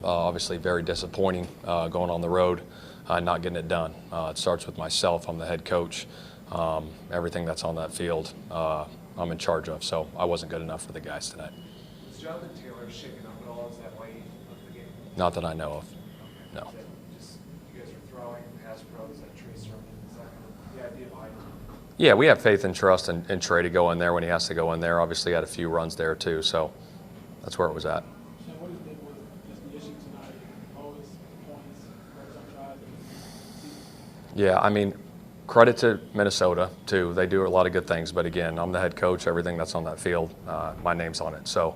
Obviously very disappointing going on the road, not getting it done. It starts with myself. I'm the head coach. Everything that's on that field, I'm in charge of. So I wasn't good enough for the guys tonight. Was Jonathan Taylor shaken up at all? Is that why he left the game? Not that I know of. No. Is that just you guys are throwing pass pro? Is that Trey Sermon? Is that kind of the idea behind it? Yeah, we have faith and trust in Trey to go in there when he has to go in there. Obviously, had a few runs there too, so that's where it was at. What do you think was just the issue tonight? Lowest points, first on drive. Yeah, I mean, credit to Minnesota too. They do a lot of good things, but again, I'm the head coach. Everything that's on that field, my name's on it. So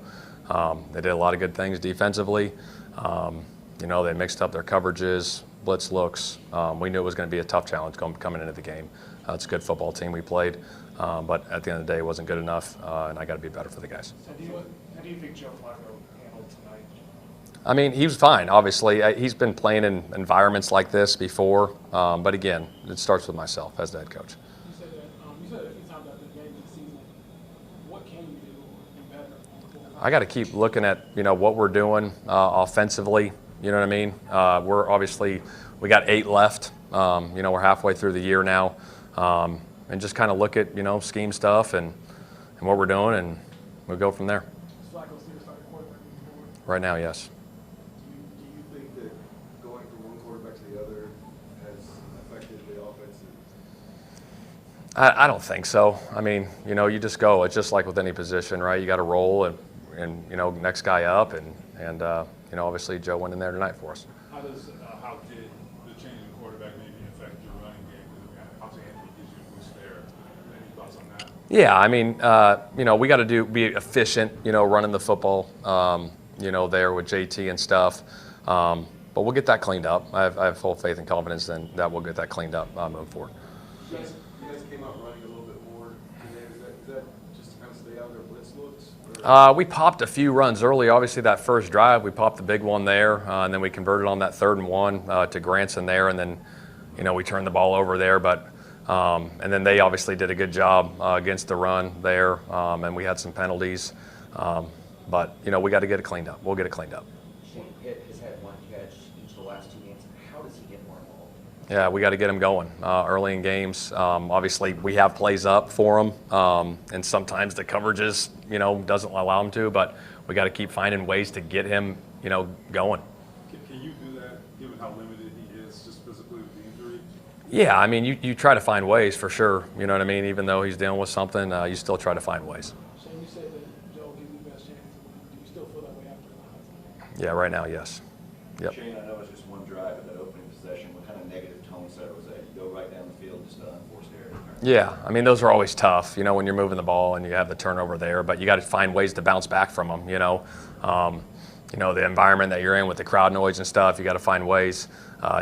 they did a lot of good things defensively. They mixed up their coverages, blitz looks. We knew it was going to be a tough challenge coming into the game. It's a good football team we played, but at the end of the day, it wasn't good enough, and I got to be better for the guys. So how do you think Joe Flacco handled tonight? I mean, he was fine, obviously. He's been playing in environments like this before, but again, it starts with myself as the head coach. You said a few times after the game this season, what can you do better? I got to keep looking at, what we're doing offensively. You know what I mean? We got 8 left. We're halfway through the year now. And just kind of look at, scheme stuff and what we're doing, and we'll go from there. Is Flacco still starting quarterback moving forward? Right now, yes. Do you think that going from one quarterback to the other has affected the offense? I don't think so. I mean, you just go. It's just like with any position, right? You got to roll and next guy up, and obviously Joe went in there tonight for us. How did the change in quarterback maybe affect your running game? Obviously, Anthony gives you a boost there. Any thoughts on that? Yeah, I mean, we got to be efficient, running the football, there with JT and stuff. But we'll get that cleaned up. I have full faith and confidence in that we'll get that cleaned up moving forward. You guys came out running a little bit more today. Is that just to kind of stay out of their blitz looks? We popped a few runs early. Obviously, that first drive, we popped the big one there, and then we converted on that 3rd and 1 to Granson there, and then, we turned the ball over there. But and then they obviously did a good job against the run there, and we had some penalties. But we got to get it cleaned up. We'll get it cleaned up. Shane Pitt has had 1 catch each of the last 2 games. How does he get more involved? Yeah, we got to get him going early in games. Obviously, we have plays up for him, and sometimes the coverages, doesn't allow him to. But we got to keep finding ways to get him, going. Can you do that, given how limited he is, just physically with the injury? Yeah, I mean, you try to find ways for sure. You know what I mean? Even though he's dealing with something, you still try to find ways. Shane, you said that Joe gave you the best chance. Do you still feel that way after the last game? Yeah, right now, yes. Yep. Shane, I know it's just one drive at that opening possession. What kind of negative tone set was that? You go right down the field, just an unforced error. Yeah, I mean, those are always tough, when you're moving the ball and you have the turnover there, but you got to find ways to bounce back from them, the environment that you're in with the crowd noise and stuff, you got to find ways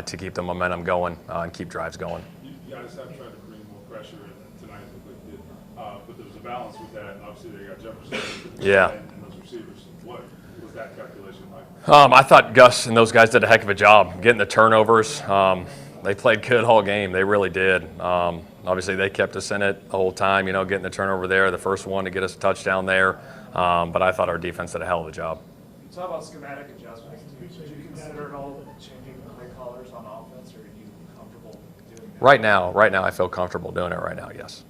to keep the momentum going and keep drives going. You guys have tried to bring more pressure tonight, like you did, but there's a balance with that. Obviously, they got Jefferson and those receivers. What was that calculation like? I thought Gus and those guys did a heck of a job getting the turnovers. They played good all game. They really did. Obviously, they kept us in it the whole time, getting the turnover there, the first one to get us a touchdown there. But I thought our defense did a hell of a job. Talk about schematic adjustments. Did you consider at all changing the play callers on offense, or are you comfortable doing that? Right now, I feel comfortable doing it right now, yes.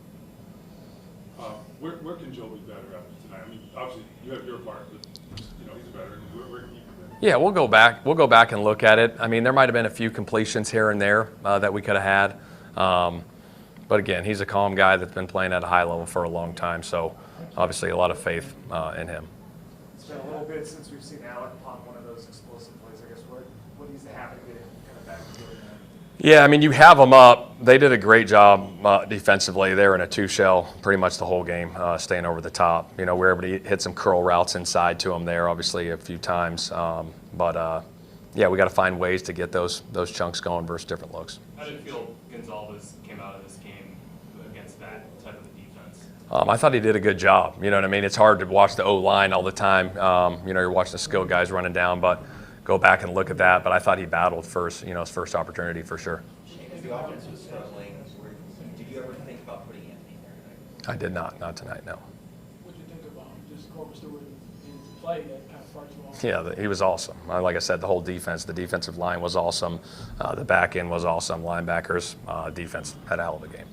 Where can Joe be better after tonight? I mean, obviously, you have your part, but, he's a veteran. Where can he be better? Yeah, we'll go back. We'll go back and look at it. I mean, there might have been a few completions here and there that we could have had. But again, he's a calm guy that's been playing at a high level for a long time. So obviously a lot of faith in him. It's been a little bit since we've seen Alec pop one of those explosive plays. I guess what needs to happen to get him kind of back to doing that? Yeah, I mean, you have them up. They did a great job defensively. They were in a 2-shell pretty much the whole game, staying over the top. We were able to hit some curl routes inside to them there, obviously, a few times. Yeah, we got to find ways to get those chunks going versus different looks. How did you feel Gonzalez came out of this game against that type of a defense? I thought he did a good job. You know what I mean? It's hard to watch the O-line all the time. You're watching the skill guys running down, but go back and look at that. But I thought he battled first, his first opportunity for sure. As the offense was struggling, did you ever think about putting Anthony there tonight? I did not tonight, no. What do you think about just Corbin Stewart in play that kind of far too long. Yeah, he was awesome. Like I said, the whole defense, the defensive line was awesome. The back end was awesome. Linebackers, defense had a hell of a game.